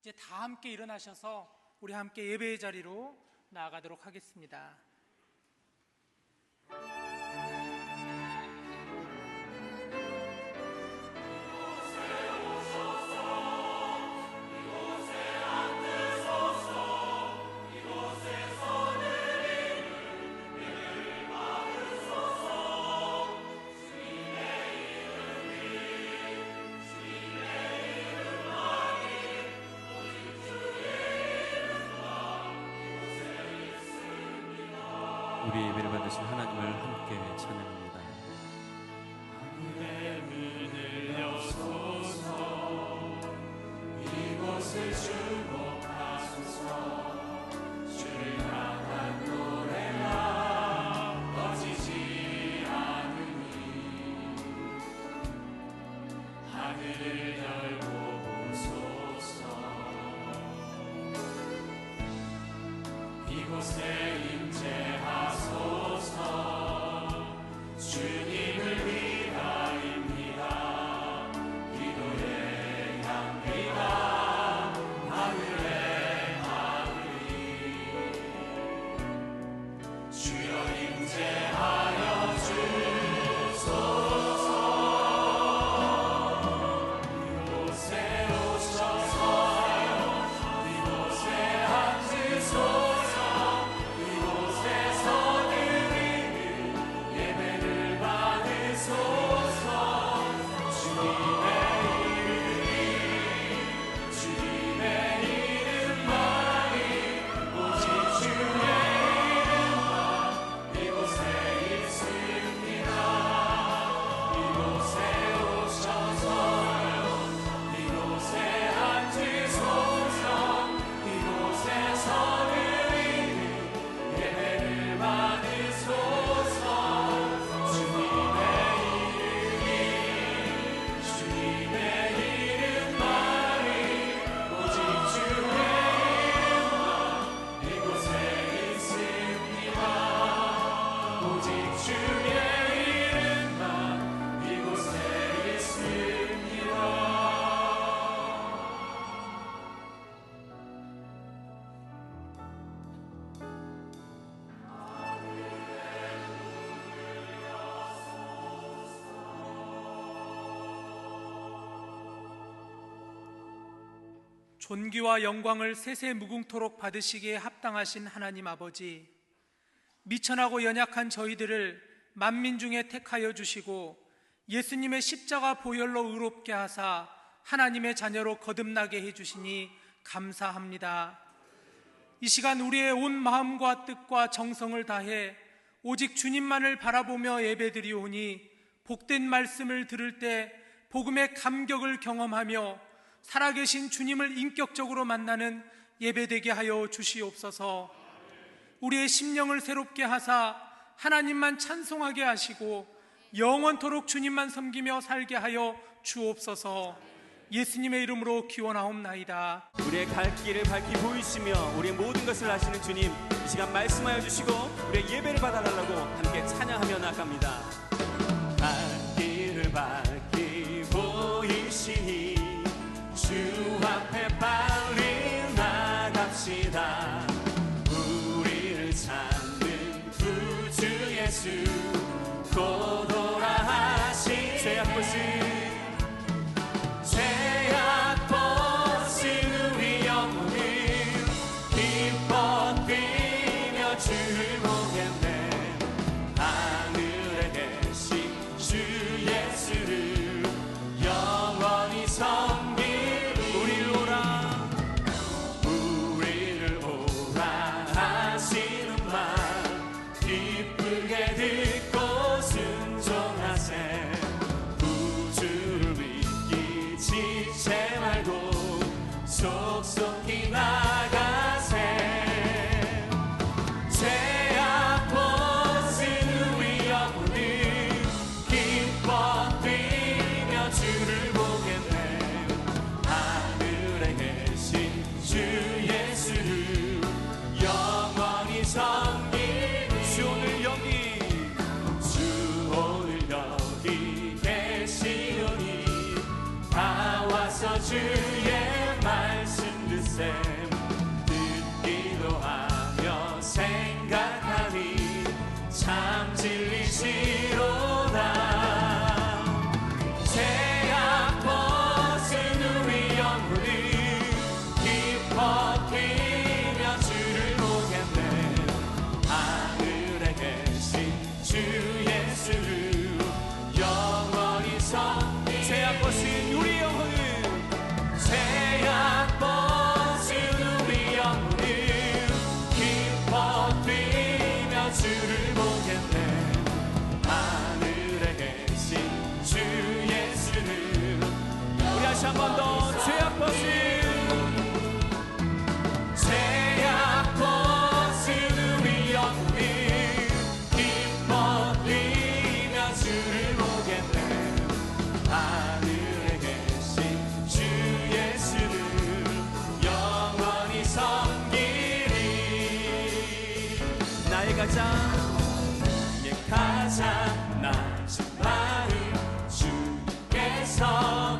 이제 다 함께 일어나셔서 우리 함께 예배의 자리로 나아가도록 하겠습니다. 우리 예배를 받으신 하나님을 함께 찬양합니다. 하늘의 문을 여소서, 이곳을 주목하소서. 주를 향한 노래가 꺼지지 않으니 하늘을 열고 보소서. 이곳에 임재하소서. 주님을 위하입니다. 기도의 향기가 하늘에 닿으리. 주여 임재하여 주소서. 이곳에 오셔서 이곳에 앉으소서. 이곳에서 드리는 예배를 받으소서. 주님의 이름만이 오직 주의 이름만 이곳에 있습니다. 이곳에 오셔서요, 이곳에 앉으소서. 이곳에서 드리는 예배를 받으소서. 주님의 이름만이 오직 주의 이름만 이곳에 있습니다. 오직 주의 이름만 이곳에 있습니다. 존귀와 영광을 세세무궁토록 받으시기에 합당하신 하나님 아버지, 미천하고 연약한 저희들을 만민 중에 택하여 주시고 예수님의 십자가 보혈로 의롭게 하사 하나님의 자녀로 거듭나게 해주시니 감사합니다. 이 시간 우리의 온 마음과 뜻과 정성을 다해 오직 주님만을 바라보며 예배드리오니 복된 말씀을 들을 때 복음의 감격을 경험하며 살아계신 주님을 인격적으로 만나는 예배되게 하여 주시옵소서. 우리의 심령을 새롭게 하사 하나님만 찬송하게 하시고 영원토록 주님만 섬기며 살게 하여 주옵소서. 예수님의 이름으로 기원하옵나이다. 우리의 갈 길을 밝히 보이시며 우리의 모든 것을 아시는 주님, 이 시간 말씀하여 주시고 우리의 예배를 받아달라고 함께 찬양하며 나갑니다. 갈 길을 밝히 보이시니 주 앞에 빨리 나갑시다. 우리를 찾는 구주 예수 곧 오라 하신 죄악 벗은 우리 영혼을 기뻐 뛰며 주를 보겠네. 하늘에 계신 주 예수를 영원히 섬기 우리를 오라 하시는 말 기쁘게 듣고 순종하세. 구주를 믿기 지체 말고 속속히 나가세. 죄악 벗은 우리 영혼을 기뻐 뛰며 주를 보겠네. 하늘에 계신 주 예수를 영원히 섬기니 주 오늘 여기 계시오니 다 와서 주의 말씀 일셈 듣기도 하며 생각하니 참 진리시로다. 죄악 벗은 우리 영혼이 기뻐 뛰며 주를 보겠네. 하늘에 계신 주 예수를 영원히 섬기. 죄악 벗은 우리 영혼을, 죄악 벗은 우리 영혼을 기뻐 뛰며 주를 보겠네. 하늘에 계신 주 예수를. 우리 다시 한 번 더. 죄악 벗은, 죄악 벗은 우리 영혼을 기뻐 뛰며 주를 보겠네. 하늘에 계신 주 예수를 영원히 섬기리. 나의 가장 낮은 마음 주께서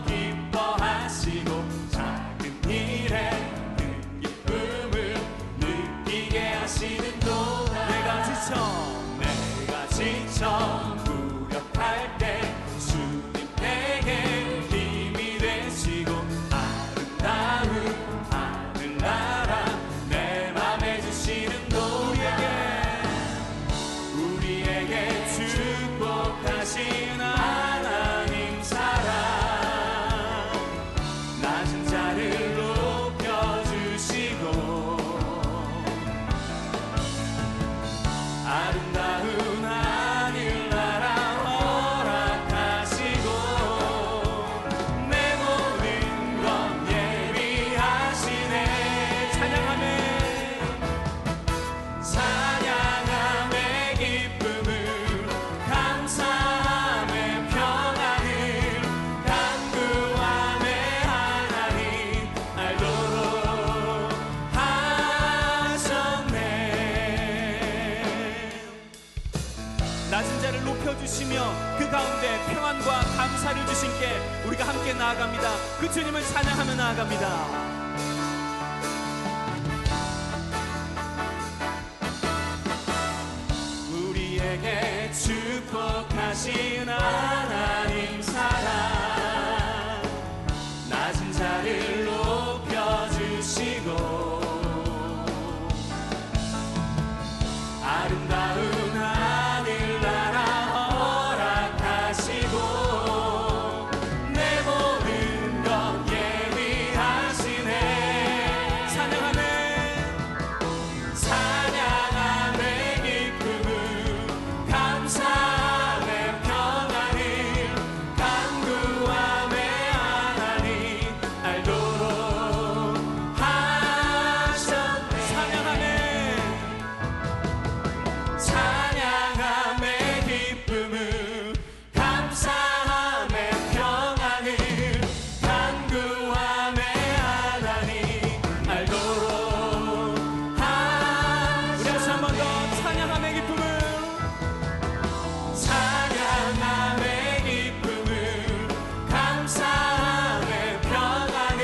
기뻐하시고 작은 일에 큰 기쁨을 느끼게 하시는도다. 내가 지쳐 무력할 때 주님 내게 힘이 되시고 아름다운 하늘나라 내 맘에 주시는 도다. 우리에게 축복하신 하나님 사랑, 낮은 자를 높여주시고 아름다운 하늘나라 허락하시고 내 모든 것 예비하시네. 찬양함의 기쁨을 감사함의 평안을 간구함의 하나님 알도록 하셨네. 낮은 자를 높여주시며 그 가운데 평안과 감사를 주신께 우리가 함께 나아갑니다. 그 주님을 찬양하며 나아갑니다. 우리에게 축복하신 하나님 사랑, 낮은 자를 높여주시고 아름다운 하늘나라 허락하시고 내 모든 것 예비하시네. 찬양함의 기쁨을 감사함의 평안을 간구함의 하나님 알도록 하셨네. 찬양함의 기쁨을 감사함의 평안을 간구함의 하나님 알도록 우리 다시 한 번 더. 찬양함의 기쁨을, 찬양함의 기쁨을 감사함의 평안을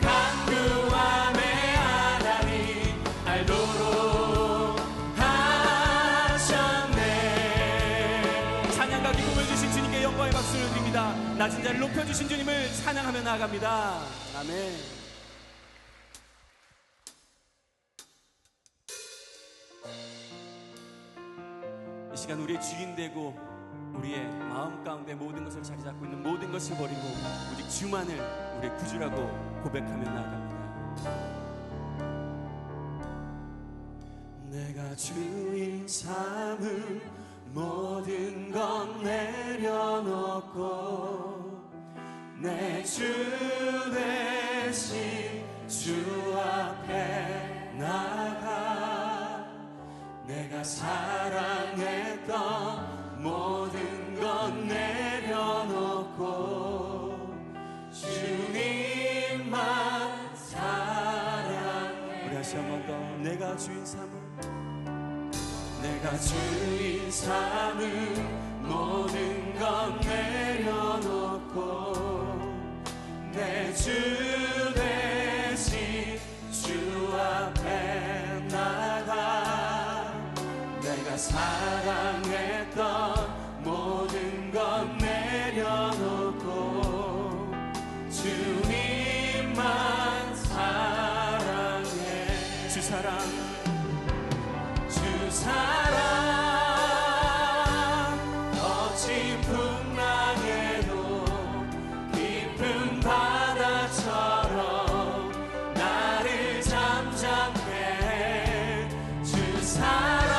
간구함의 하나님 알도록 하셨네. 찬양과 기쁨을 주신 주님께 영광의 박수를 드립니다. 낮은 자를 높여주신 주님을 찬양하며 나아갑니다. 아멘. 이 시간 우리의 주인 되고 우리의 마음 가운데 모든 것을 자리 잡고 있는 모든 것을 버리고 오직 주만을 우리의 구주라고 고백하며 나아갑니다. 내가 주인 삼은 모든 건 내려놓고 내 주 대신 주 앞에 나가 내가 사랑했던 모든 건 내려놓고 주님만 사랑해. 우리 다시 한 번 더. 내가 주인 삼은, 내가 주인 삼은 모든 건 내려놓고 내 주 대신 주 사랑 주 사랑 거친 풍랑에도 깊은 바다처럼 나를 잠잠케 해. 주 사랑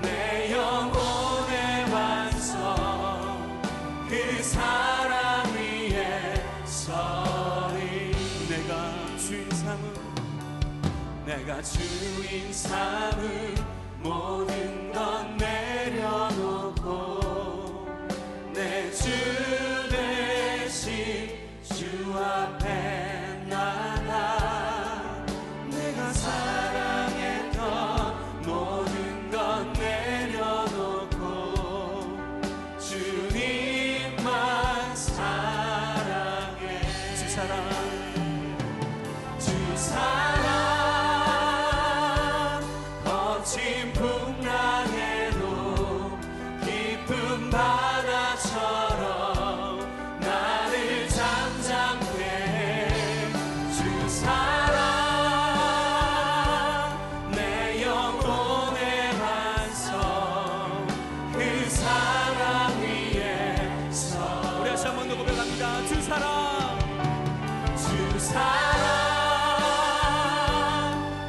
내 영혼의 완성 그 사랑 위에 서리. 내가 주인 삼은 모든 건 내려놓고 내 주 대신 주 앞에 나가. 내가 사랑했던 모든 건 내려놓고 주님만 사랑해. 주 사랑 주 사랑 거친 풍랑에도 깊은 바다처럼 나를 잠잠케 해. 주 사랑 내 영혼의 완성 그 사랑 위에 서. 우리 다시 한 번 더 고백합니다. 주 사랑 주 사랑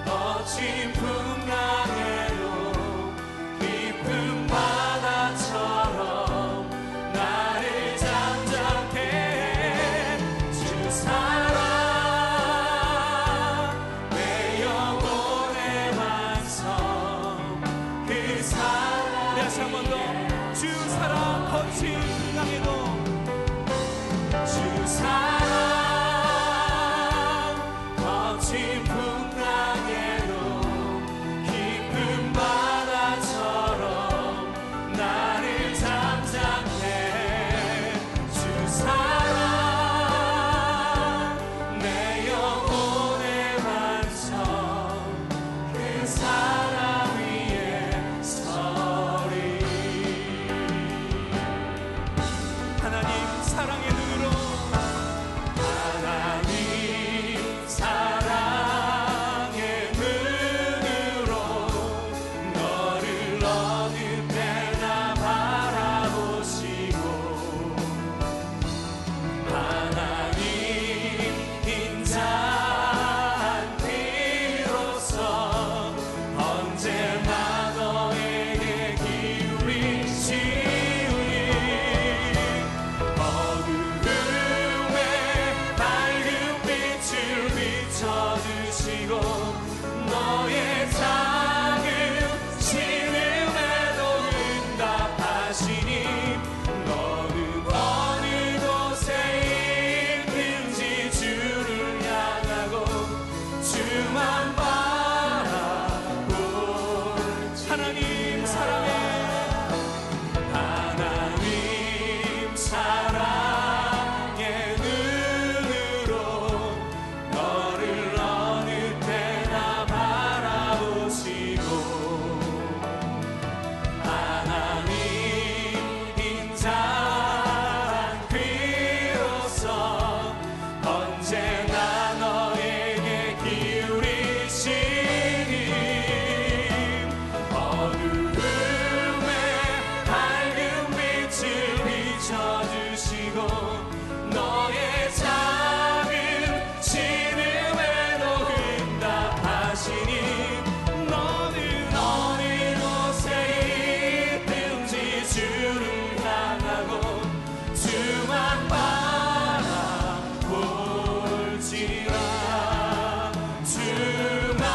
거친 풍랑에도 깊은 바다처럼 나를 잠잠케 해. 주 사랑 내 영혼의 완성 그 사랑. 우리 다시 한 번 더 주 사랑 거친 풍랑에도 주 사랑 거친 풍랑에도 깊은 바다처럼 나를 잠잠케 해. 주 사랑 내 영혼의 완성 그 사랑 위에 서리. 하나님 사랑의 눈으로 하나님 사랑의 눈으로 너를 어느 때나 바라보시고 하나님 인자한 피로써 언제나 너에게 기울이시니 어두움에 밝은 빛을 비춰주시고 너의 작은 신음에도 응답하시니 너는 어느 곳에 있는지 주를 향하고 주만 바라볼지. 하나님 사랑의 하나님 사랑의 눈으로 너를 어느 때나 바라보시고 하나님 인자한 귀로서 언제나 너에게 기울이시니 어두움에 밝은 빛을 비춰주시고 너의 작은 신음에도 응답하시니 너는 어느 곳에 있든지 주를 향하고 주만 바라볼지라. 주만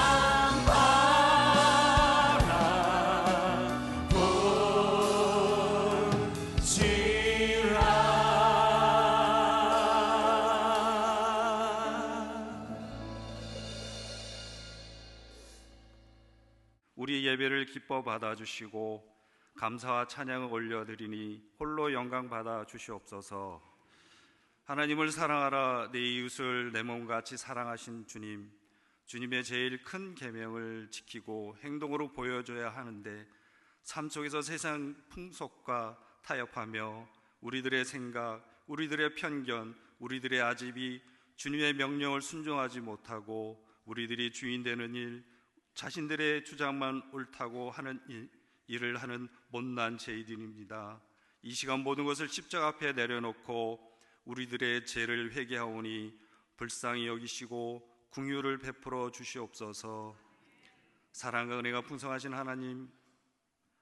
우리 예배를 기뻐 받아주시고 감사와 찬양을 올려드리니 홀로 영광 받아 주시옵소서. 하나님을 사랑하라. 내 이웃을 내 몸같이 사랑하신 주님, 주님의 제일 큰 계명을 지키고 행동으로 보여줘야 하는데 삶 속에서 세상 풍속과 타협하며 우리들의 생각, 우리들의 편견, 우리들의 아집이 주님의 명령을 순종하지 못하고 우리들이 주인 되는 일, 자신들의 주장만 옳다고 하는 일을 하는 못난 죄인들입니다. 이 시간 모든 것을 십자가 앞에 내려놓고 우리들의 죄를 회개하오니 불쌍히 여기시고 긍휼을 베풀어 주시옵소서. 사랑과 은혜가 풍성하신 하나님,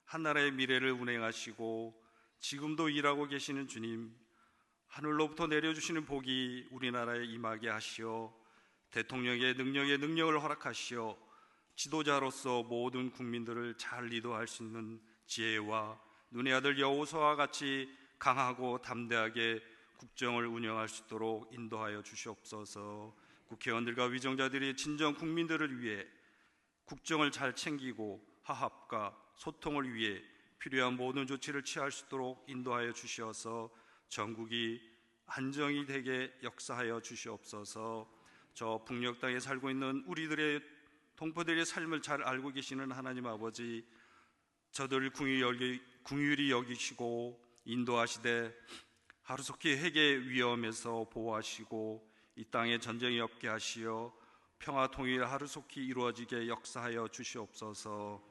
한나라의 미래를 운행하시고 지금도 일하고 계시는 주님, 하늘로부터 내려주시는 복이 우리나라에 임하게 하시어 대통령의 능력을 허락하시어 지도자로서 모든 국민들을 잘 리더할 수 있는 지혜와 눈의 아들 여호수아와 같이 강하고 담대하게 국정을 운영할 수 있도록 인도하여 주시옵소서. 국회의원들과 위정자들이 친정 국민들을 위해 국정을 잘 챙기고 화합과 소통을 위해 필요한 모든 조치를 취할 수 있도록 인도하여 주시어서 전국이 안정이 되게 역사하여 주시옵소서. 저 북녘 땅에 살고 있는 우리들의 동포들의 삶을 잘 알고 계시는 하나님 아버지, 저들을 긍휼히 여기시고 인도하시되 하루속히 핵의 위험에서 보호하시고 이 땅에 전쟁이 없게 하시어 평화 통일 하루속히 이루어지게 역사하여 주시옵소서.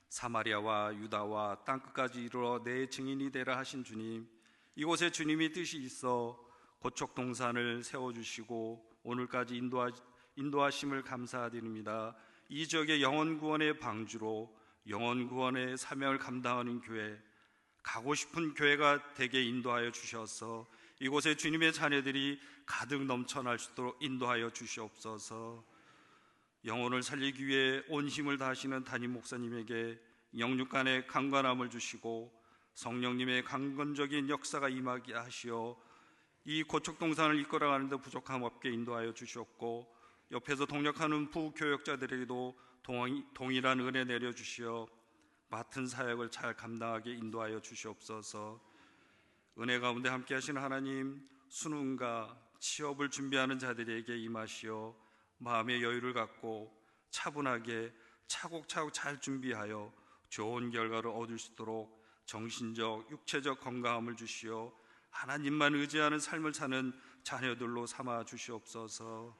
사마리아와 유다와 땅끝까지 이르러 내 증인이 되라 하신 주님, 이곳에 주님이 뜻이 있어 고척동산을 세워주시고 오늘까지 인도하심을 감사드립니다. 이 지역의 영혼구원의 방주로 영혼구원의 사명을 감당하는 교회, 가고 싶은 교회가 되게 인도하여 주셔서 이곳에 주님의 자녀들이 가득 넘쳐날 수 있도록 인도하여 주시옵소서. 영혼을 살리기 위해 온 힘을 다하시는 담임 목사님에게 영육간의 강건함을 주시고 성령님의 강건적인 역사가 임하게 하시어 이 고척동산을 이끌어가는 데 부족함 없게 인도하여 주시옵고, 옆에서 동력하는 부교역자들에게도 동일한 은혜 내려주시어 맡은 사역을 잘 감당하게 인도하여 주시옵소서. 은혜 가운데 함께 하시는 하나님, 수능과 취업을 준비하는 자들에게 임하시어 마음의 여유를 갖고 차분하게 차곡차곡 잘 준비하여 좋은 결과를 얻을 수 있도록 정신적, 육체적 건강함을 주시어 하나님만 의지하는 삶을 사는 자녀들로 삼아 주시옵소서.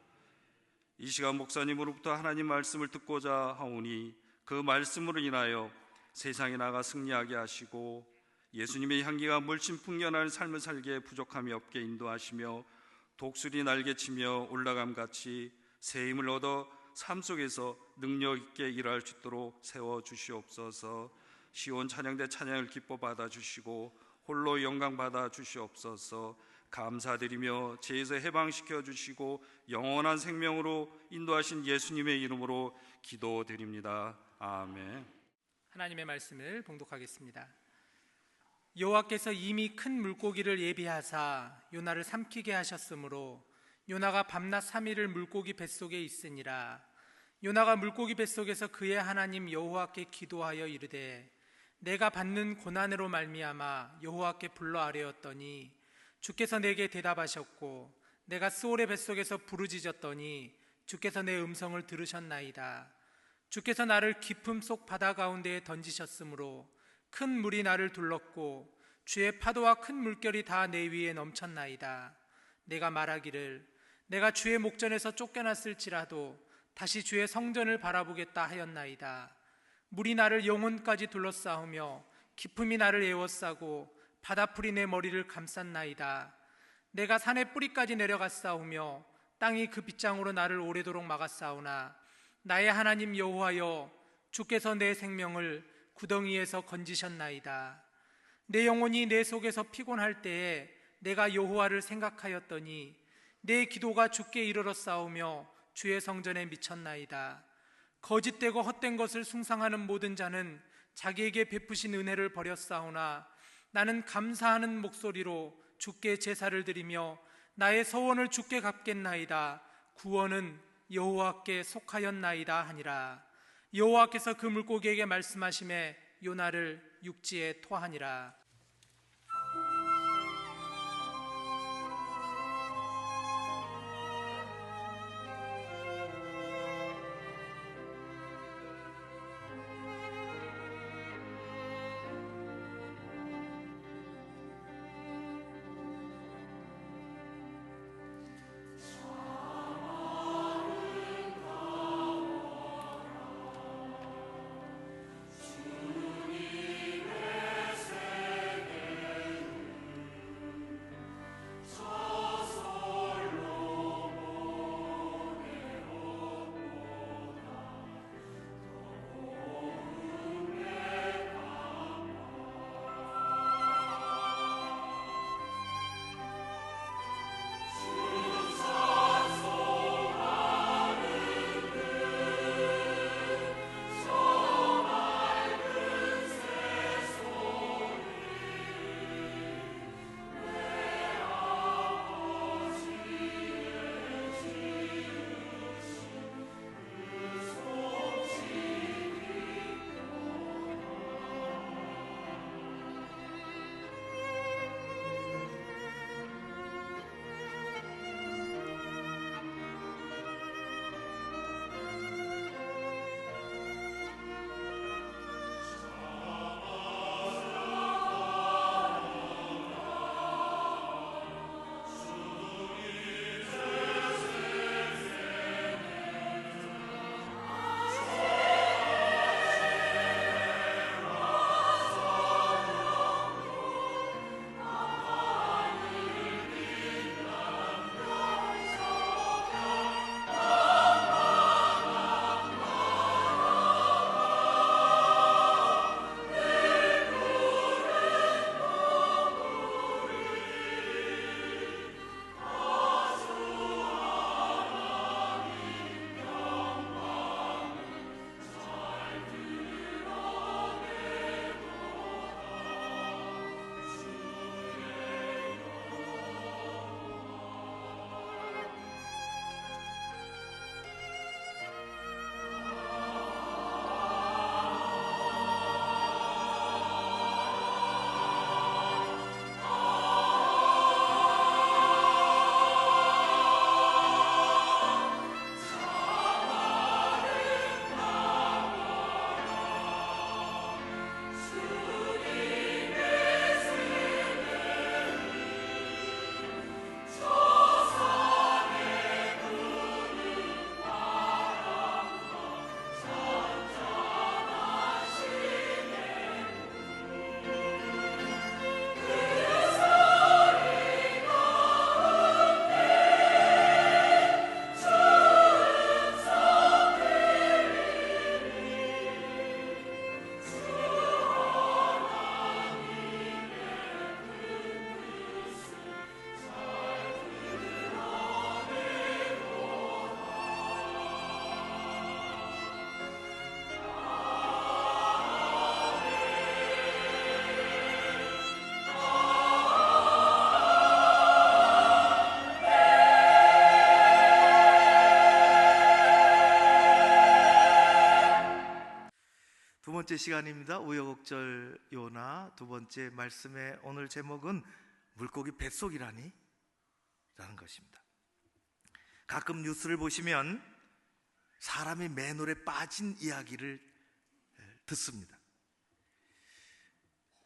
이 시간 목사님으로부터 하나님 말씀을 듣고자 하오니 그 말씀으로 인하여 세상에 나가 승리하게 하시고 예수님의 향기가 물씬 풍겨나는 삶을 살기에 부족함이 없게 인도하시며 독수리 날개치며 올라감같이 새 힘을 얻어 삶 속에서 능력 있게 일할 수 있도록 세워주시옵소서. 시온 찬양대 찬양을 기뻐 받아주시고 홀로 영광 받아주시옵소서. 감사드리며 죄에서 해방시켜 주시고 영원한 생명으로 인도하신 예수님의 이름으로 기도드립니다. 아멘. 하나님의 말씀을 봉독하겠습니다. 여호와께서 이미 큰 물고기를 예비하사 요나를 삼키게 하셨으므로 요나가 밤낮 3일을 물고기 뱃속에 있으니라. 요나가 물고기 뱃속에서 그의 하나님 여호와께 기도하여 이르되 내가 받는 고난으로 말미암아 여호와께 불러 아뢰었더니 주께서 내게 대답하셨고 내가 스올의 뱃속에서 부르짖었더니 주께서 내 음성을 들으셨나이다. 주께서 나를 깊음 속 바다 가운데에 던지셨으므로 큰 물이 나를 둘렀고 주의 파도와 큰 물결이 다 내 위에 넘쳤나이다. 내가 말하기를 내가 주의 목전에서 쫓겨났을지라도 다시 주의 성전을 바라보겠다 하였나이다. 물이 나를 영혼까지 둘러싸우며 깊음이 나를 에워싸고 바다풀이 내 머리를 감쌌나이다. 내가 산의 뿌리까지 내려갔사오며 땅이 그 빗장으로 나를 오래도록 막았사오나 나의 하나님 여호와여, 주께서 내 생명을 구덩이에서 건지셨나이다. 내 영혼이 내 속에서 피곤할 때에 내가 여호와를 생각하였더니 내 기도가 주께 이르렀사오며 주의 성전에 미쳤나이다. 거짓되고 헛된 것을 숭상하는 모든 자는 자기에게 베푸신 은혜를 버렸사오나 나는 감사하는 목소리로 주께 제사를 드리며 나의 서원을 주께 갚겠나이다. 구원은 여호와께 속하였나이다 하니라. 여호와께서 그 물고기에게 말씀하시매 요나를 육지에 토하니라. 번째 시간입니다. 우여곡절 요나 두 번째 말씀의 오늘 제목은 물고기 뱃속이라니 라는 것입니다. 가끔 뉴스를 보시면 사람이 맨홀에 빠진 이야기를 듣습니다.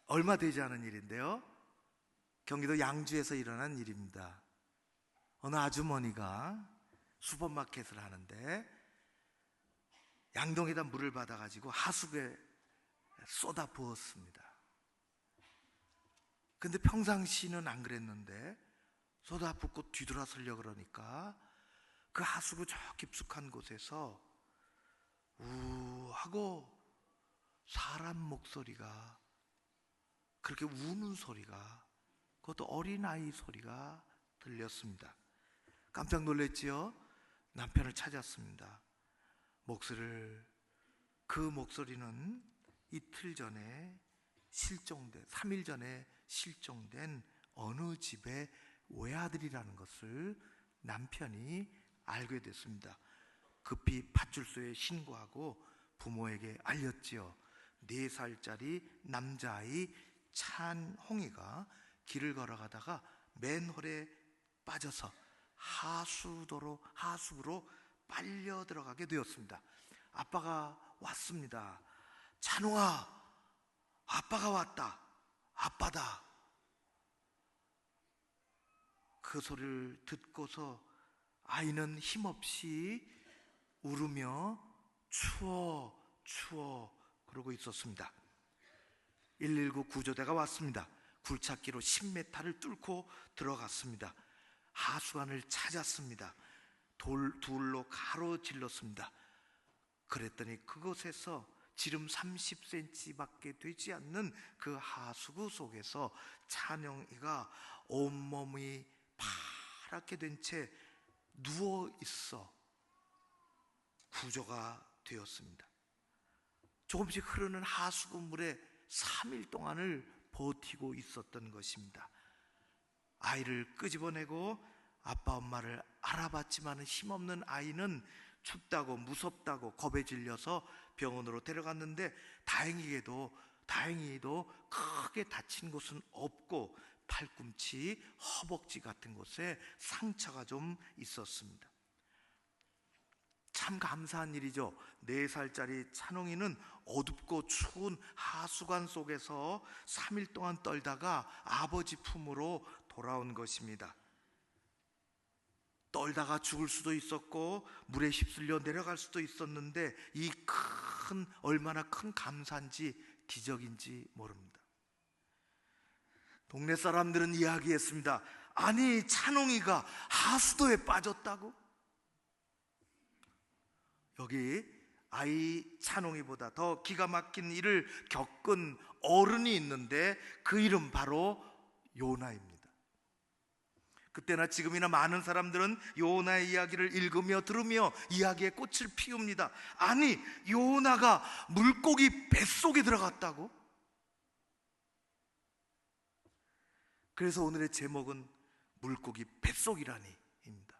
얼마 되지 않은 일인데요, 경기도 양주에서 일어난 일입니다. 어느 아주머니가 슈퍼마켓을 하는데 양동이에다 물을 받아가지고 하수구에 쏟아 부었습니다. 근데 평상시는 안 그랬는데 쏟아 붓고 뒤돌아서려고 그러니까 그 하수구 저 깊숙한 곳에서 우 하고 사람 목소리가, 그렇게 우는 소리가, 그것도 어린아이 소리가 들렸습니다. 깜짝 놀랐지요? 남편을 찾았습니다. 그 목소리는 이틀 전에 3일 전에 실종된 어느 집의 외아들이라는 것을 남편이 알게 됐습니다. 급히 파출소에 신고하고 부모에게 알렸지요. 4살짜리 남자아이 찬홍이가 길을 걸어가다가 맨홀에 빠져서 하수구로 빨려 들어가게 되었습니다. 아빠가 왔습니다. 찬홍아, 아빠가 왔다. 아빠다. 그 소리를 듣고서 아이는 힘없이 울으며 추워 그러고 있었습니다. 119 구조대가 왔습니다. 굴착기로 10m를 뚫고 들어갔습니다. 하수관을 찾았습니다. 둘로 가로질렀습니다. 그랬더니 그곳에서 지름 30cm밖에 되지 않는 그 하수구 속에서 찬영이가 온몸이 파랗게 된 채 누워 있어 구조가 되었습니다. 조금씩 흐르는 하수구 물에 3일 동안을 버티고 있었던 것입니다. 아이를 끄집어내고 아빠 엄마를 알아봤지만 힘없는 아이는 춥다고 무섭다고 겁에 질려서 병원으로 데려갔는데 다행히도 크게 다친 곳은 없고 팔꿈치, 허벅지 같은 곳에 상처가 좀 있었습니다. 참 감사한 일이죠. 4살짜리 찬홍이는 어둡고 추운 하수관 속에서 3일 동안 떨다가 아버지 품으로 돌아온 것입니다. 떨다가 죽을 수도 있었고 물에 휩쓸려 내려갈 수도 있었는데 얼마나 큰 감사인지 기적인지 모릅니다. 동네 사람들은 이야기했습니다. 아니, 찬홍이가 하수도에 빠졌다고? 여기 아이 찬홍이보다 더 기가 막힌 일을 겪은 어른이 있는데 그 이름 바로 요나입니다. 그때나 지금이나 많은 사람들은 요나의 이야기를 읽으며 들으며 이야기에 꽃을 피웁니다. 아니, 요나가 물고기 뱃속에 들어갔다고? 그래서 오늘의 제목은 물고기 뱃속이라니 입니다.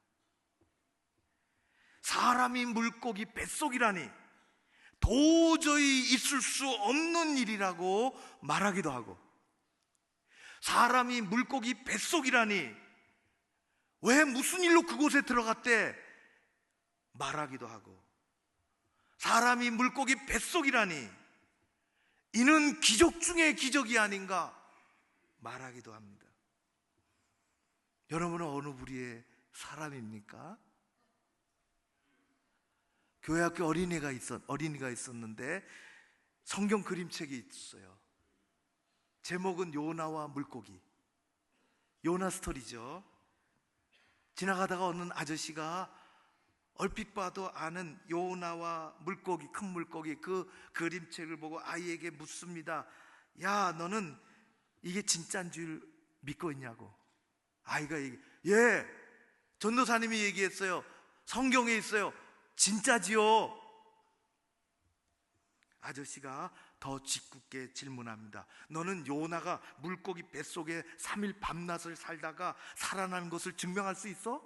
사람이 물고기 뱃속이라니 도저히 있을 수 없는 일이라고 말하기도 하고, 사람이 물고기 뱃속이라니 왜 무슨 일로 그곳에 들어갔대 말하기도 하고, 사람이 물고기 뱃속이라니 이는 기적 중의 기적이 아닌가 말하기도 합니다. 여러분은 어느 부류의 사람입니까? 교회 학교 어린이가 있었는데 성경 그림책이 있어요. 제목은 요나와 물고기. 요나 스토리죠. 지나가다가 어느 아저씨가 얼핏 봐도 아는 요나와 물고기, 큰 물고기 그 그림책을 보고 아이에게 묻습니다. 야, 너는 이게 진짜인 줄 믿고 있냐고. 아이가 예, 전도사님이 얘기했어요. 성경에 있어요. 진짜지요. 아저씨가 더 짓궂게 질문합니다. 너는 요나가 물고기 뱃속에 3일 밤낮을 살다가 살아난 것을 증명할 수 있어?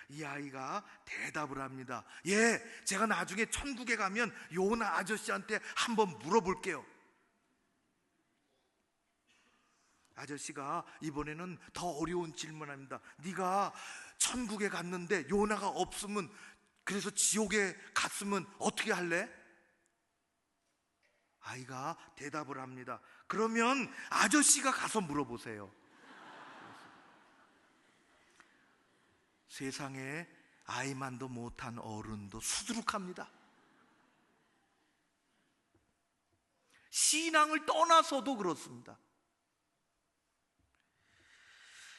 이 아이가 대답을 합니다. 예, 제가 나중에 천국에 가면 요나 아저씨한테 한번 물어볼게요. 아저씨가 이번에는 더 어려운 질문합니다. 네가 천국에 갔는데 요나가 없으면, 그래서 지옥에 갔으면 어떻게 할래? 아이가 대답을 합니다. 그러면 아저씨가 가서 물어보세요. 세상에 아이만도 못한 어른도 수두룩합니다. 신앙을 떠나서도 그렇습니다.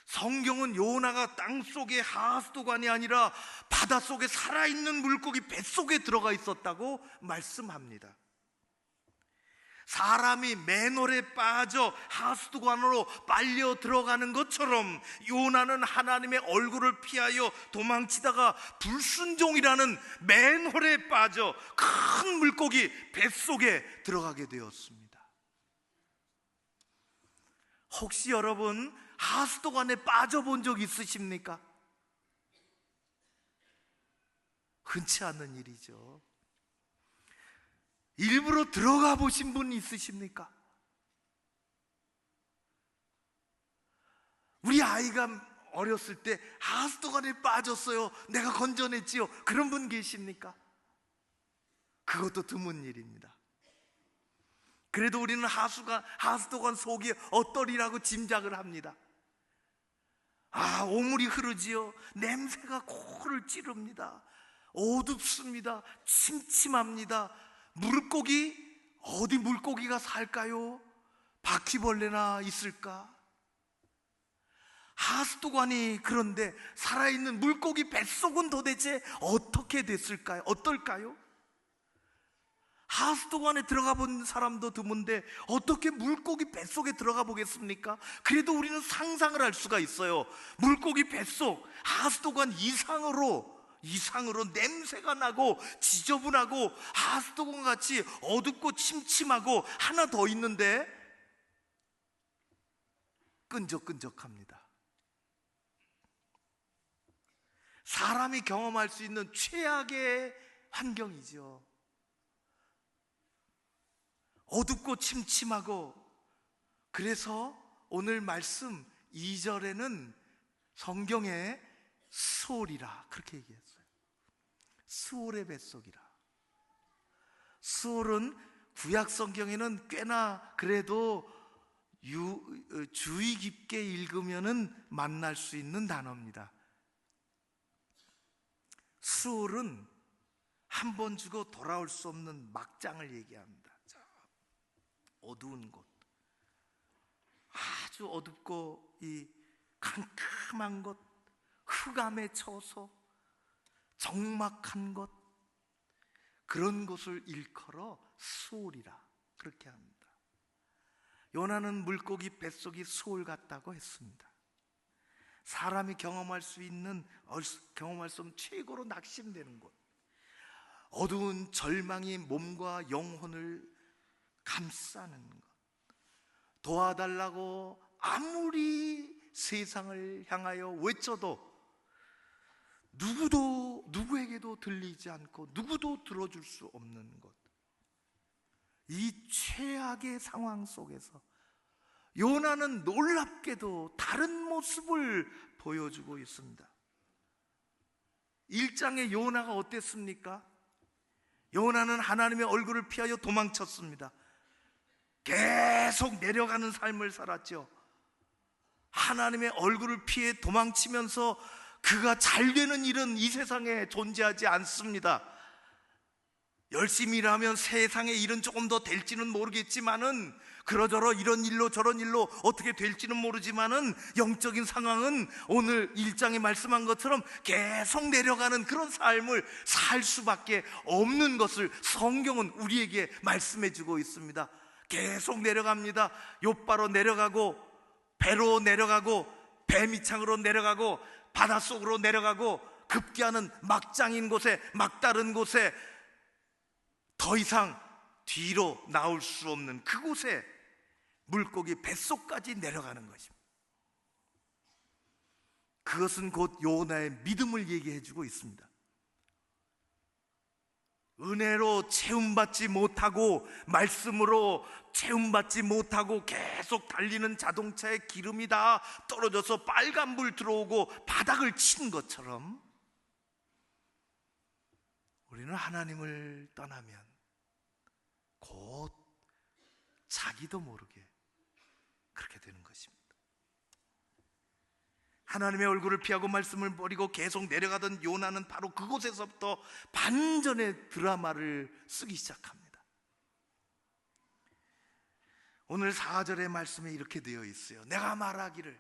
성경은 요나가 땅속의 하수도관이 아니라 바닷속에 살아있는 물고기 뱃속에 들어가 있었다고 말씀합니다. 사람이 맨홀에 빠져 하수도관으로 빨려 들어가는 것처럼 요나는 하나님의 얼굴을 피하여 도망치다가 불순종이라는 맨홀에 빠져 큰 물고기 뱃속에 들어가게 되었습니다. 혹시 여러분 하수도관에 빠져본 적 있으십니까? 흔치 않은 일이죠. 일부러 들어가 보신 분 있으십니까? 우리 아이가 어렸을 때 하수도관에 빠졌어요. 내가 건져냈지요. 그런 분 계십니까? 그것도 드문 일입니다. 그래도 우리는 하수도관 속이 어떠리라고 짐작을 합니다. 오물이 흐르지요. 냄새가 코를 찌릅니다. 어둡습니다. 침침합니다. 물고기, 어디 물고기가 살까요? 바퀴벌레나 있을까? 하수도관이 그런데 살아있는 물고기 뱃속은 도대체 어떻게 됐을까요? 어떨까요? 하수도관에 들어가 본 사람도 드문데 어떻게 물고기 뱃속에 들어가 보겠습니까? 그래도 우리는 상상을 할 수가 있어요. 물고기 뱃속, 하수도관 이상으로 냄새가 나고 지저분하고 하수도관 같이 어둡고 침침하고 하나 더 있는데 끈적끈적합니다. 사람이 경험할 수 있는 최악의 환경이죠. 어둡고 침침하고. 그래서 오늘 말씀 2절에는 성경에 스올이라 그렇게 얘기했어요. 스올의 뱃속이라. 스올은 구약 성경에는 꽤나 그래도 주의 깊게 읽으면은 만날 수 있는 단어입니다. 스올은 한 번 주고 돌아올 수 없는 막장을 얘기합니다. 어두운 곳, 아주 어둡고 이 캄캄한 곳, 흑암에 처서 적막한 곳, 그런 곳을 일컬어 스올이라 그렇게 합니다. 요나는 물고기 뱃속이 스올 같다고 했습니다. 사람이 경험할 수 없는 최고로 낙심되는 곳, 어두운 절망이 몸과 영혼을 감싸는 것, 도와달라고 아무리 세상을 향하여 외쳐도 누구에게도 들리지 않고 누구도 들어줄 수 없는 것, 이 최악의 상황 속에서 요나는 놀랍게도 다른 모습을 보여주고 있습니다. 1장의 요나가 어땠습니까? 요나는 하나님의 얼굴을 피하여 도망쳤습니다. 계속 내려가는 삶을 살았죠. 하나님의 얼굴을 피해 도망치면서 그가 잘 되는 일은 이 세상에 존재하지 않습니다. 열심히 일하면 세상의 일은 조금 더 될지는 모르겠지만은, 그러저러 이런 일로 저런 일로 어떻게 될지는 모르지만은, 영적인 상황은 오늘 1장에 말씀한 것처럼 계속 내려가는 그런 삶을 살 수밖에 없는 것을 성경은 우리에게 말씀해 주고 있습니다. 계속 내려갑니다. 욥바로 내려가고, 배로 내려가고, 배 밑창으로 내려가고, 바닷속으로 내려가고, 급기야는 막장인 곳에, 막다른 곳에, 더 이상 뒤로 나올 수 없는 그곳에 물고기 뱃속까지 내려가는 것입니다. 그것은 곧 요나의 믿음을 얘기해 주고 있습니다. 은혜로 채움받지 못하고 말씀으로 채움받지 못하고 계속 달리는 자동차의 기름이 다 떨어져서 빨간불 들어오고 바닥을 친 것처럼 우리는 하나님을 떠나면 곧 자기도 모르게 그렇게 되는 것입니다. 하나님의 얼굴을 피하고 말씀을 버리고 계속 내려가던 요나는 바로 그곳에서부터 반전의 드라마를 쓰기 시작합니다. 오늘 4절의 말씀에 이렇게 되어 있어요. 내가 말하기를,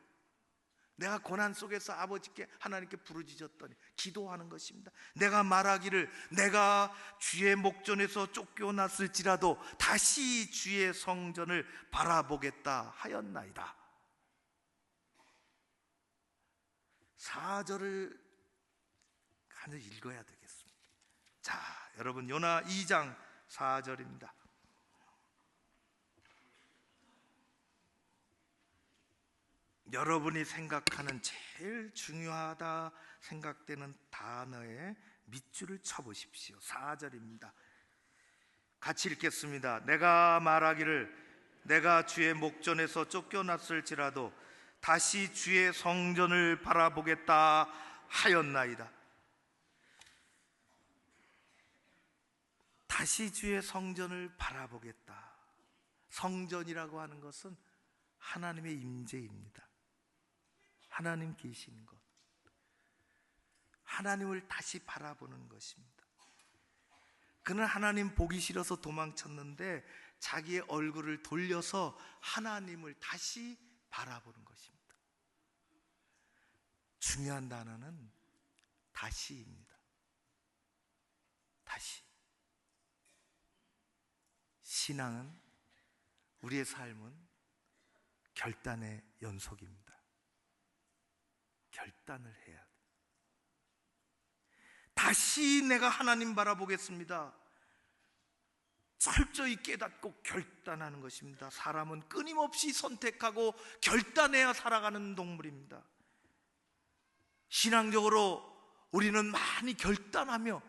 내가 고난 속에서 아버지께 하나님께 부르짖었더니 기도하는 것입니다. 내가 말하기를 내가 주의 목전에서 쫓겨났을지라도 다시 주의 성전을 바라보겠다 하였나이다. 4절을 하나 읽어야 되겠습니다. 자, 여러분 요나 2장 4절입니다. 여러분이 생각하는 제일 중요하다 생각되는 단어에 밑줄을 쳐보십시오. 4절입니다. 같이 읽겠습니다. 내가 말하기를 내가 주의 목전에서 쫓겨났을지라도 다시 주의 성전을 바라보겠다 하였나이다. 다시 주의 성전을 바라보겠다. 성전이라고 하는 것은 하나님의 임재입니다. 하나님 계시는 것, 하나님을 다시 바라보는 것입니다. 그는 하나님 보기 싫어서 도망쳤는데 자기의 얼굴을 돌려서 하나님을 다시 바라보는 것입니다. 중요한 단어는 다시입니다. 다시. 신앙은, 우리의 삶은 결단의 연속입니다. 결단을 해야 돼. 다시 내가 하나님 바라보겠습니다. 철저히 깨닫고 결단하는 것입니다. 사람은 끊임없이 선택하고 결단해야 살아가는 동물입니다. 신앙적으로 우리는 많이 결단하며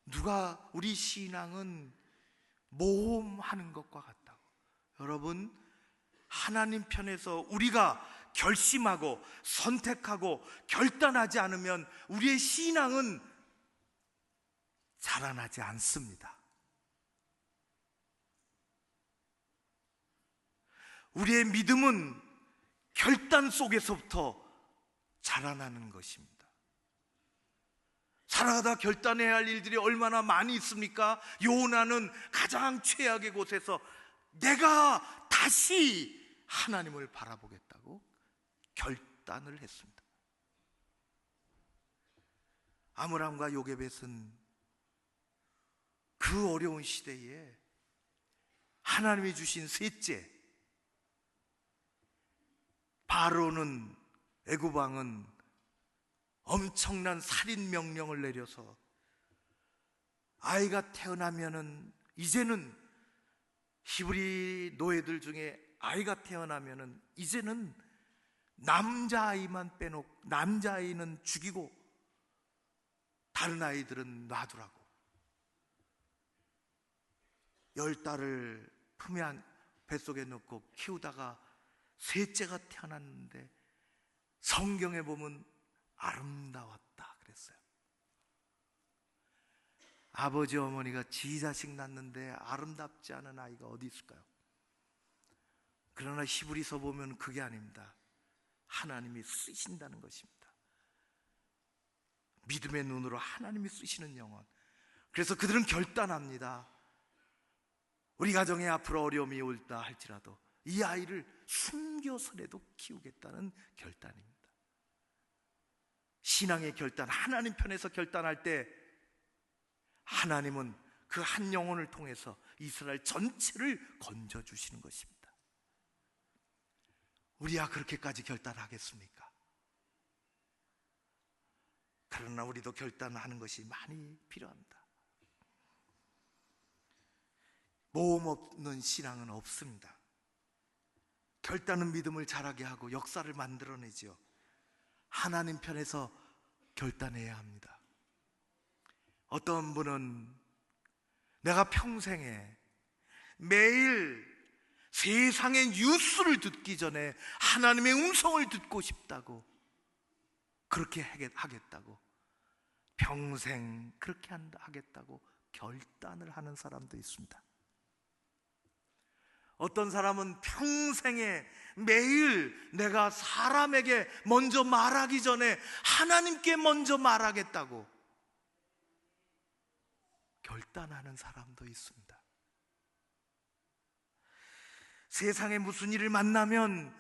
누가 우리 신앙은 모험하는 것과 같다고. 여러분, 하나님 편에서 우리가 결심하고 선택하고 결단하지 않으면 우리의 신앙은 자라나지 않습니다. 우리의 믿음은 결단 속에서부터 자라나는 것입니다. 살아가다 결단해야 할 일들이 얼마나 많이 있습니까? 요나는 가장 최악의 곳에서 내가 다시 하나님을 바라보겠다고 결단을 했습니다. 아므람과 요게벳은 그 어려운 시대에 하나님이 주신 셋째, 바로는, 애굽 왕은 엄청난 살인 명령을 내려서 아이가 태어나면은, 이제는 히브리 노예들 중에 아이가 태어나면은 이제는 남자아이만 빼놓고, 남자아이는 죽이고 다른 아이들은 놔두라고. 10달을 품에 뱃속에 넣고 키우다가 셋째가 태어났는데 성경에 보면 아름다웠다 그랬어요. 아버지 어머니가 지 자식 낳는데 아름답지 않은 아이가 어디 있을까요? 그러나 히브리서 보면 그게 아닙니다. 하나님이 쓰신다는 것입니다. 믿음의 눈으로 하나님이 쓰시는 영혼. 그래서 그들은 결단합니다. 우리 가정에 앞으로 어려움이 올다 할지라도 이 아이를 숨겨서라도 키우겠다는 결단입니다. 신앙의 결단, 하나님 편에서 결단할 때 하나님은 그 한 영혼을 통해서 이스라엘 전체를 건져주시는 것입니다. 우리야 그렇게까지 결단하겠습니까? 그러나 우리도 결단하는 것이 많이 필요합니다. 모험 없는 신앙은 없습니다. 결단은 믿음을 자라게 하고 역사를 만들어내죠. 하나님 편에서 결단해야 합니다. 어떤 분은 내가 평생에 매일 세상의 뉴스를 듣기 전에 하나님의 음성을 듣고 싶다고, 그렇게 하겠다고, 평생 그렇게 하겠다고 결단을 하는 사람도 있습니다. 어떤 사람은 평생에 매일 내가 사람에게 먼저 말하기 전에 하나님께 먼저 말하겠다고 결단하는 사람도 있습니다. 세상에 무슨 일을 만나면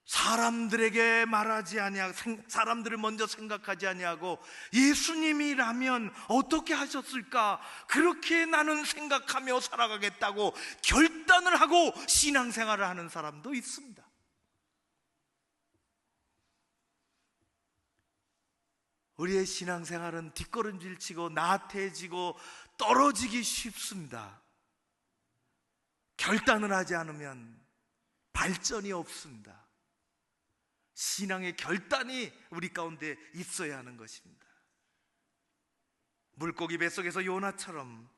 사람들에게 말하지 아니하고, 사람들을 먼저 생각하지 아니하고 예수님이라면 어떻게 하셨을까, 그렇게 나는 생각하며 살아가겠다고 결단을 하고 신앙생활을 하는 사람도 있습니다. 우리의 신앙생활은 뒷걸음질 치고 나태해지고 떨어지기 쉽습니다. 결단을 하지 않으면 발전이 없습니다. 신앙의 결단이 우리 가운데 있어야 하는 것입니다. 물고기 뱃속에서 요나처럼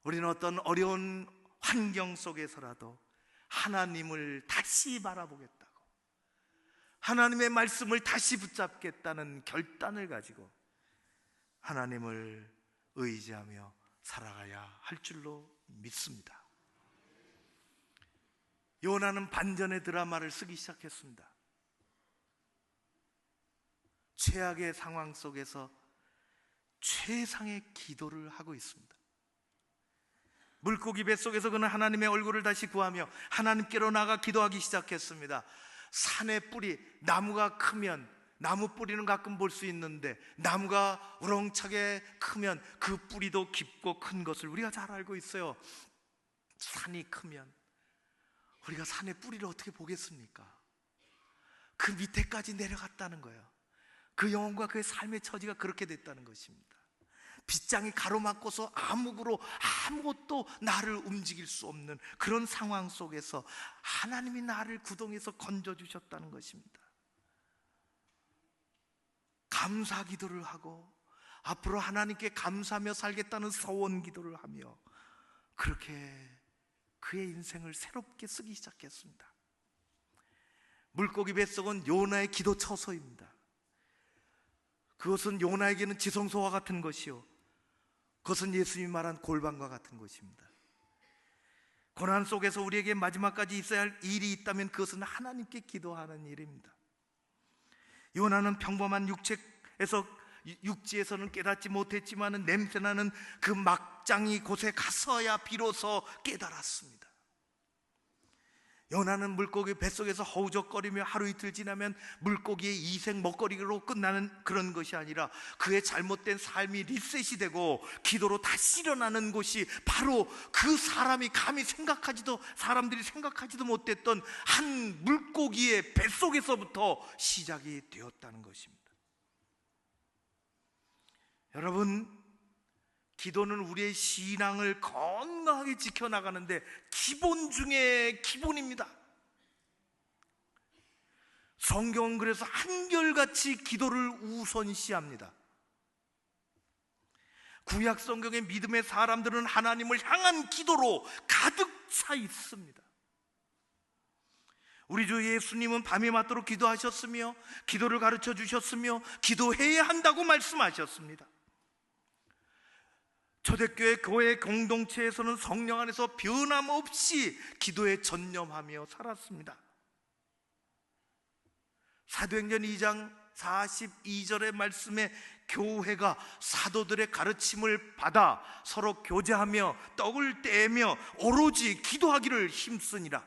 우리는 어떤 어려운 환경 속에서라도 하나님을 다시 바라보겠다고, 하나님의 말씀을 다시 붙잡겠다는 결단을 가지고 하나님을 의지하며 살아가야 할 줄로 믿습니다. 요나는 반전의 드라마를 쓰기 시작했습니다. 최악의 상황 속에서 최상의 기도를 하고 있습니다. 물고기 뱃속에서 그는 하나님의 얼굴을 다시 구하며 하나님께로 나가 기도하기 시작했습니다. 산의 뿌리, 나무가 크면, 나무 뿌리는 가끔 볼 수 있는데 나무가 우렁차게 크면 그 뿌리도 깊고 큰 것을 우리가 잘 알고 있어요. 산이 크면 우리가 산의 뿌리를 어떻게 보겠습니까? 그 밑에까지 내려갔다는 거예요. 그 영혼과 그의 삶의 처지가 그렇게 됐다는 것입니다. 빗장이 가로막고서 암흑으로 아무것도 나를 움직일 수 없는 그런 상황 속에서 하나님이 나를 구덩이에서 건져주셨다는 것입니다. 감사 기도를 하고 앞으로 하나님께 감사하며 살겠다는 서원 기도를 하며 그렇게 그의 인생을 새롭게 쓰기 시작했습니다. 물고기 뱃속은 요나의 기도 처소입니다. 그것은 요나에게는 지성소와 같은 것이요, 그것은 예수님이 말한 골방과 같은 것입니다. 고난 속에서 우리에게 마지막까지 있어야 할 일이 있다면 그것은 하나님께 기도하는 일입니다. 요나는 평범한 육지에서는 깨닫지 못했지만 냄새나는 그 막장이 곳에 가서야 비로소 깨달았습니다. 요나는 물고기 뱃속에서 허우적거리며 하루 이틀 지나면 물고기의 이생 먹거리로 끝나는 그런 것이 아니라 그의 잘못된 삶이 리셋이 되고 기도로 다시 일어나는 곳이 바로 그 사람이 사람들이 생각하지도 못했던 한 물고기의 뱃속에서부터 시작이 되었다는 것입니다. 여러분, 기도는 우리의 신앙을 건강하게 지켜나가는데 기본 중에 기본입니다. 성경은 그래서 한결같이 기도를 우선시합니다. 구약 성경의 믿음의 사람들은 하나님을 향한 기도로 가득 차 있습니다. 우리 주 예수님은 밤이 맞도록 기도하셨으며 기도를 가르쳐 주셨으며 기도해야 한다고 말씀하셨습니다. 초대교회 교회 공동체에서는 성령 안에서 변함없이 기도에 전념하며 살았습니다. 사도행전 2장 42절의 말씀에 교회가 사도들의 가르침을 받아 서로 교제하며 떡을 떼며 오로지 기도하기를 힘쓰니라.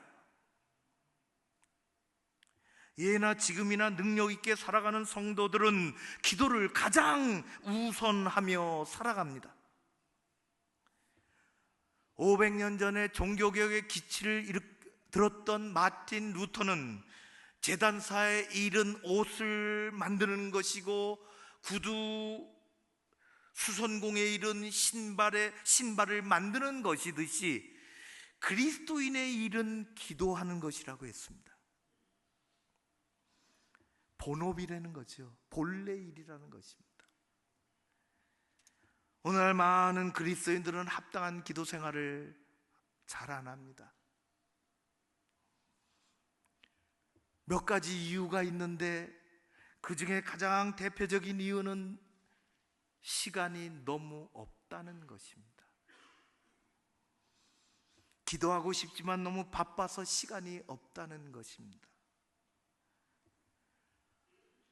예나 지금이나 능력 있게 살아가는 성도들은 기도를 가장 우선하며 살아갑니다. 500년 전에 종교개혁의 기치를 들었던 마틴 루터는 제단사에 이른 옷을 만드는 것이고 구두 수선공에 이른 신발을 만드는 것이듯이 그리스도인의 일은 기도하는 것이라고 했습니다. 본업이라는 거죠. 본래 일이라는 것입니다. 오늘날 많은 그리스도인들은 합당한 기도 생활을 잘 안 합니다. 몇 가지 이유가 있는데 그 중에 가장 대표적인 이유는 시간이 너무 없다는 것입니다. 기도하고 싶지만 너무 바빠서 시간이 없다는 것입니다.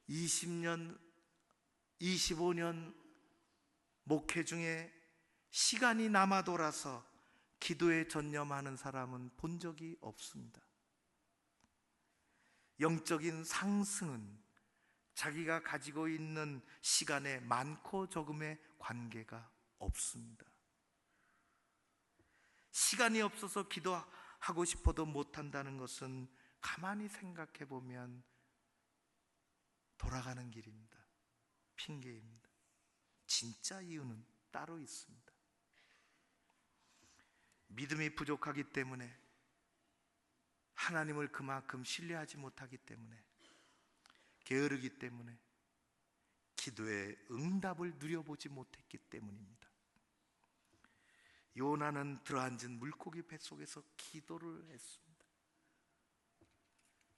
20년, 25년 목회 중에 시간이 남아 돌아서 기도에 전념하는 사람은 본 적이 없습니다. 영적인 상승은 자기가 가지고 있는 시간에 많고 적음의 관계가 없습니다. 시간이 없어서 기도하고 싶어도 못한다는 것은 가만히 생각해 보면 돌아가는 길입니다. 핑계입니다. 진짜 이유는 따로 있습니다. 믿음이 부족하기 때문에, 하나님을 그만큼 신뢰하지 못하기 때문에, 게으르기 때문에, 기도의 응답을 누려보지 못했기 때문입니다. 요나는 들어앉은 물고기 뱃속에서 기도를 했습니다.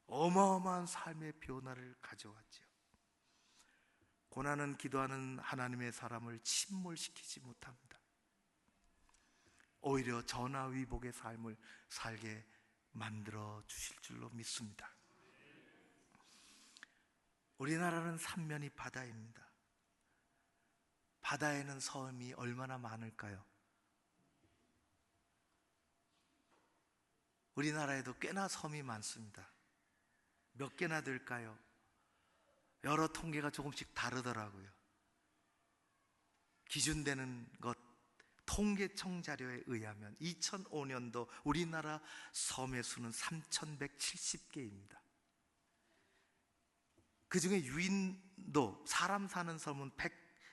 어마어마한 삶의 변화를 가져왔지요. 고난은 기도하는 하나님의 사람을 침몰시키지 못합니다. 오히려 전화위복의 삶을 살게 만들어 주실 줄로 믿습니다. 우리나라는 삼면이 바다입니다. 바다에는 섬이 얼마나 많을까요? 우리나라에도 꽤나 섬이 많습니다. 몇 개나 될까요? 여러 통계가 조금씩 다르더라고요. 기준되는 것, 통계청 자료에 의하면 2005년도 우리나라 섬의 수는 3,170개입니다. 그 중에 유인도, 사람 사는 섬은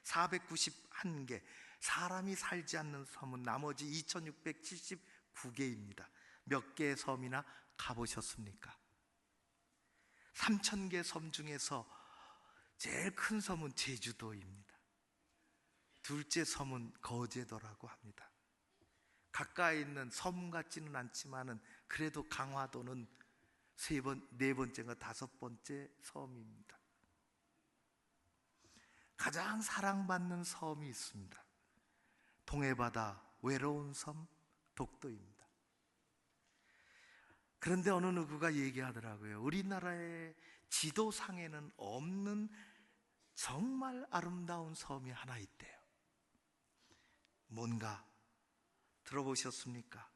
491개, 사람이 살지 않는 섬은 나머지 2,679개입니다. 몇 개의 섬이나 가보셨습니까? 3,000개 섬 중에서 제일 큰 섬은 제주도입니다. 둘째 섬은 거제도라고 합니다. 가까이 있는 섬 같지는 않지만은 그래도 강화도는 네 번째가 다섯 번째 섬입니다. 가장 사랑받는 섬이 있습니다. 동해바다 외로운 섬 독도입니다. 그런데 어느 누구가 얘기하더라고요. 우리나라의 지도상에는 없는 정말 아름다운 섬이 하나 있대요. 뭔가 들어보셨습니까?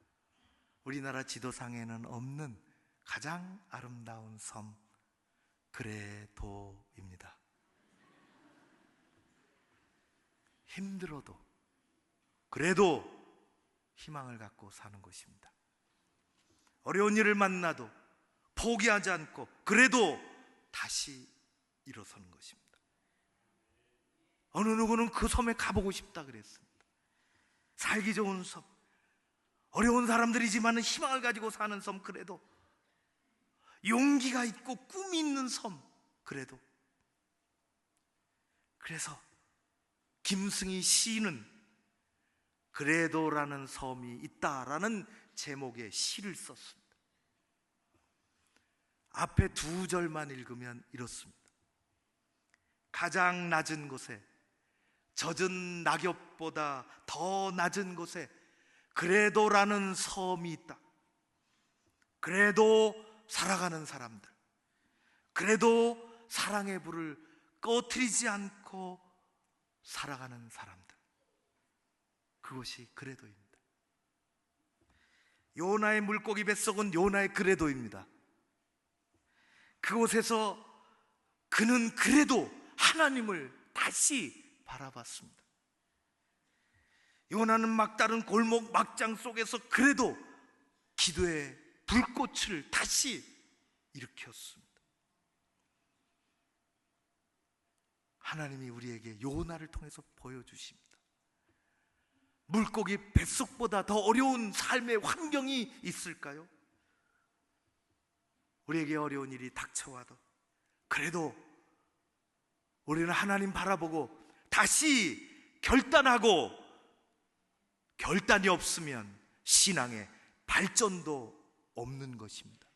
우리나라 지도상에는 없는 가장 아름다운 섬, 그레도입니다. 힘들어도 그래도 희망을 갖고 사는 곳입니다. 어려운 일을 만나도 포기하지 않고 그래도 다시 일어서는 것입니다. 어느 누구는 그 섬에 가보고 싶다 그랬습니다. 살기 좋은 섬, 어려운 사람들이지만 희망을 가지고 사는 섬, 그래도 용기가 있고 꿈이 있는 섬, 그래도. 그래서 김승희 시인은 그래도라는 섬이 있다라는 제목의 시를 썼습니다. 앞에 두 절만 읽으면 이렇습니다. 가장 낮은 곳에, 젖은 낙엽보다 더 낮은 곳에 그래도라는 섬이 있다. 그래도 살아가는 사람들, 그래도 사랑의 불을 꺼트리지 않고 살아가는 사람들, 그것이 그래도입니다. 요나의 물고기 뱃속은 요나의 그래도입니다. 그곳에서 그는 그래도 하나님을 다시 바라봤습니다. 요나는 막다른 골목 막장 속에서 그래도 기도의 불꽃을 다시 일으켰습니다. 하나님이 우리에게 요나를 통해서 보여주십니다. 물고기 뱃속보다 더 어려운 삶의 환경이 있을까요? 우리에게 어려운 일이 닥쳐와도 그래도 우리는 하나님 바라보고 다시 결단하고, 결단이 없으면 신앙의 발전도 없는 것입니다.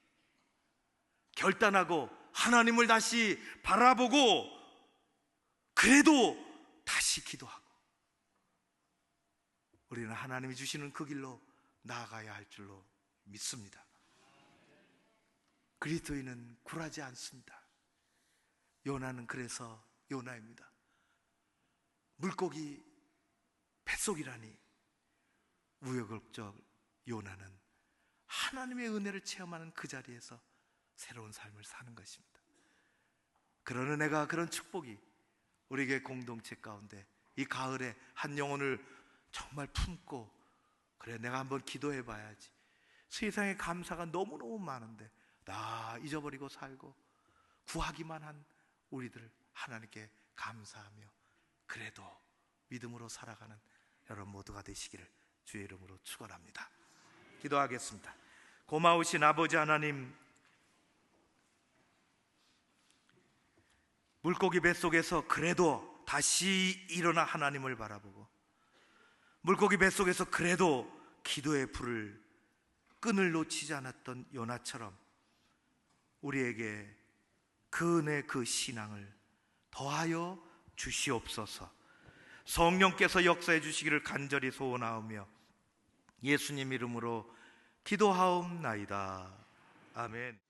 결단하고 하나님을 다시 바라보고, 그래도 다시 기도하고, 우리는 하나님이 주시는 그 길로 나아가야 할 줄로 믿습니다. 그리스도인은 굴하지 않습니다. 요나는 그래서 요나입니다. 물고기 뱃속이라니. 우여곡절 요나는 하나님의 은혜를 체험하는 그 자리에서 새로운 삶을 사는 것입니다. 그런 은혜가, 그런 축복이 우리에게 공동체 가운데 이 가을에 한 영혼을 정말 품고, 그래 내가 한번 기도해 봐야지. 세상에 감사가 너무너무 많은데 나 잊어버리고 살고 구하기만 한 우리들 하나님께 감사하며 그래도 믿음으로 살아가는 여러분 모두가 되시기를 주의 이름으로 축원합니다. 기도하겠습니다. 고마우신 아버지 하나님, 물고기 뱃속에서 그래도 다시 일어나 하나님을 바라보고, 물고기 뱃속에서 그래도 기도의 불을, 끈을 놓치지 않았던 요나처럼 우리에게 그 은혜, 그 신앙을 더하여 주시옵소서. 성령께서 역사해 주시기를 간절히 소원하오며 예수님 이름으로 기도하옵나이다. 아멘.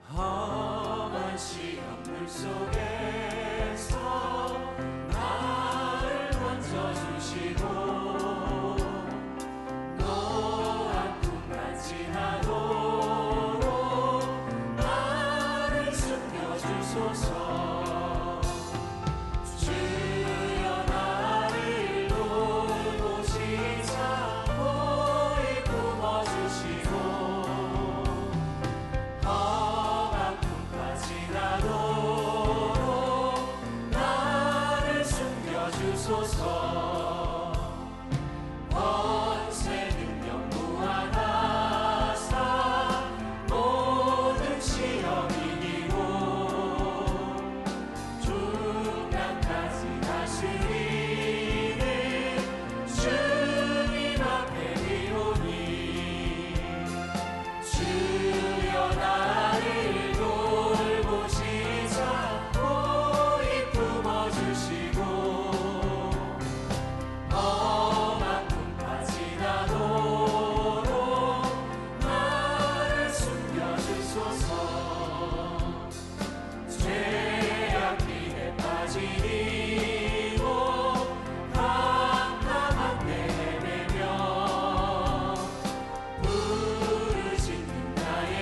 험한 시험 물 속에서 나를 건져주시고 노한 꿈만 지나도록 나를 숨겨주소서. 주여 나를 돌보시자 고이 품어주시고 험한 꿈까지 나도록 나를 숨겨주소서. 원세 능력 무한하사 모든 시험 이기고 중간까지 다스리는 주님 앞에 이오니 주여 나를 돌보시자 고이 품어주시고 험한 꿈까지 나도록 나를 숨겨주소서. 죄악길에 빠진 이고 깜깜한 데 헤매며 부르짖는 나의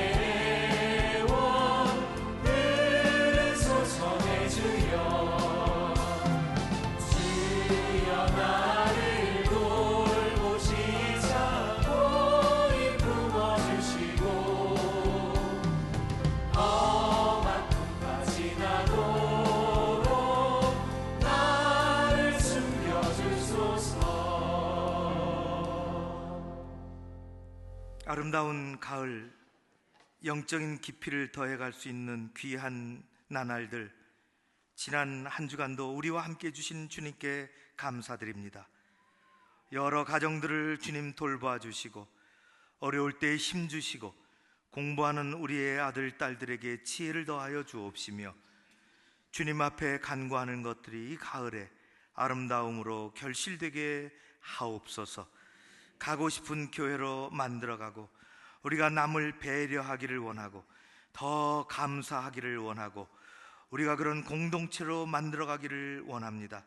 애원 들으소서. 내 주여 주여 나를 돌보시자 고이 품어주시고 험한 꿈까지 나도록 나를 숨겨주소서. 아름다운 가을, 영적인 깊이를 더해갈 수 있는 귀한 나날들, 지난 한 주간도 우리와 함께 해주신 주님께 감사드립니다. 여러 가정들을 주님 돌봐 주시고 어려울 때 힘 주시고 공부하는 우리의 아들 딸들에게 지혜를 더하여 주옵시며 주님 앞에 간구하는 것들이 이 가을에 아름다움으로 결실되게 하옵소서. 가고 싶은 교회로 만들어가고 우리가 남을 배려하기를 원하고 더 감사하기를 원하고 우리가 그런 공동체로 만들어가기를 원합니다.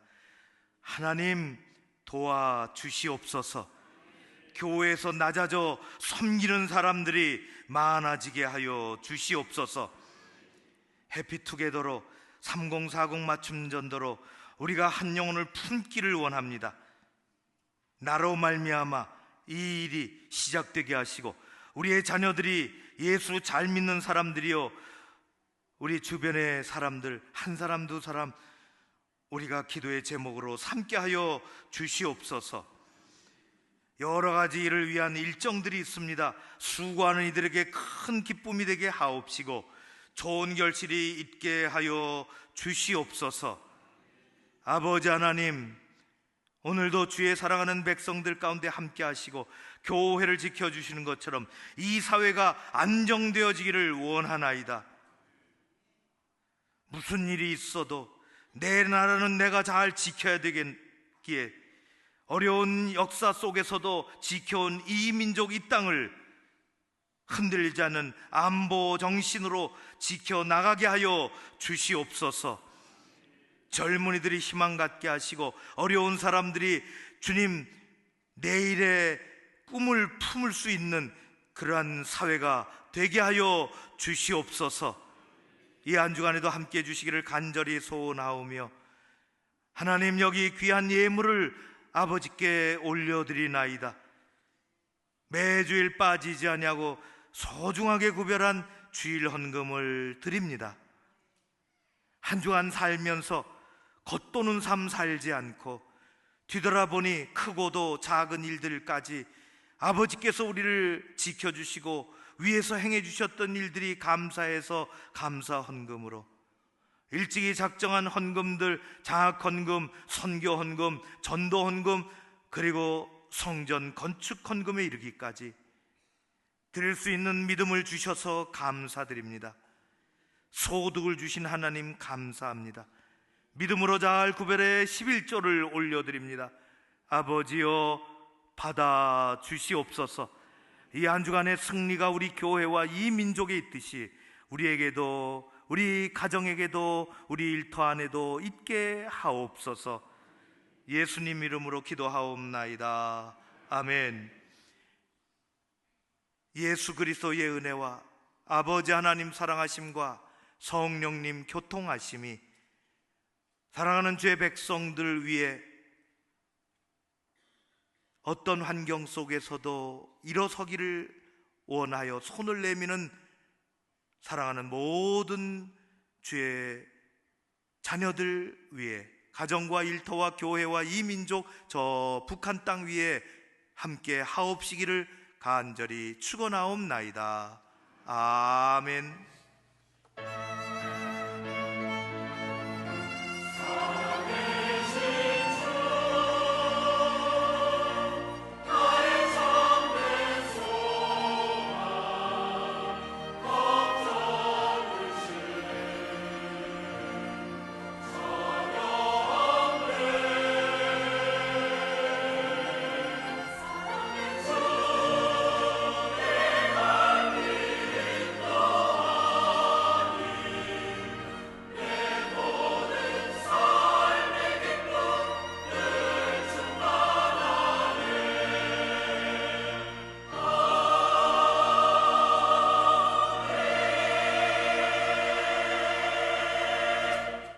하나님 도와주시옵소서. 교회에서 낮아져 섬기는 사람들이 많아지게 하여 주시옵소서. 해피투게더로 3040 맞춤전도로 우리가 한 영혼을 품기를 원합니다. 나로 말미암아 이 일이 시작되게 하시고 우리의 자녀들이 예수 잘 믿는 사람들이요, 우리 주변의 사람들 한 사람 두 사람 우리가 기도의 제목으로 삼게 하여 주시옵소서. 여러 가지 일을 위한 일정들이 있습니다. 수고하는 이들에게 큰 기쁨이 되게 하옵시고 좋은 결실이 있게 하여 주시옵소서. 아버지 하나님, 오늘도 주의 사랑하는 백성들 가운데 함께 하시고 교회를 지켜주시는 것처럼 이 사회가 안정되어지기를 원하나이다. 무슨 일이 있어도 내 나라는 내가 잘 지켜야 되겠기에 어려운 역사 속에서도 지켜온 이 민족 이 땅을 흔들리지 않는 안보 정신으로 지켜나가게 하여 주시옵소서. 젊은이들이 희망 갖게 하시고 어려운 사람들이 주님 내일의 꿈을 품을 수 있는 그러한 사회가 되게 하여 주시옵소서. 이 한 주간에도 함께 해주시기를 간절히 소원하오며 하나님, 여기 귀한 예물을 아버지께 올려드리나이다. 매주일 빠지지 아니하고 소중하게 구별한 주일 헌금을 드립니다. 한 주간 살면서 겉도는 삶 살지 않고 뒤돌아보니 크고도 작은 일들까지 아버지께서 우리를 지켜주시고 위에서 행해주셨던 일들이 감사해서 감사 헌금으로 일찍이 작정한 헌금들, 장학 헌금, 선교 헌금, 전도 헌금, 그리고 성전 건축 헌금에 이르기까지 드릴 수 있는 믿음을 주셔서 감사드립니다. 소득을 주신 하나님 감사합니다. 믿음으로 잘 구별해 11조를 올려드립니다. 아버지여 받아 주시옵소서. 이 한 주간의 승리가 우리 교회와 이 민족에 있듯이 우리에게도, 우리 가정에게도, 우리 일터 안에도 있게 하옵소서. 예수님 이름으로 기도하옵나이다. 아멘. 예수 그리스도의 은혜와 아버지 하나님 사랑하심과 성령님 교통하심이 사랑하는 주의 백성들 위해 어떤 환경 속에서도 일어서기를 원하여 손을 내미는 사랑하는 모든 주의 자녀들 위해, 가정과 일터와 교회와 이 민족 저 북한 땅 위에 함께 하옵시기를 간절히 축원하옵나이다. 아멘.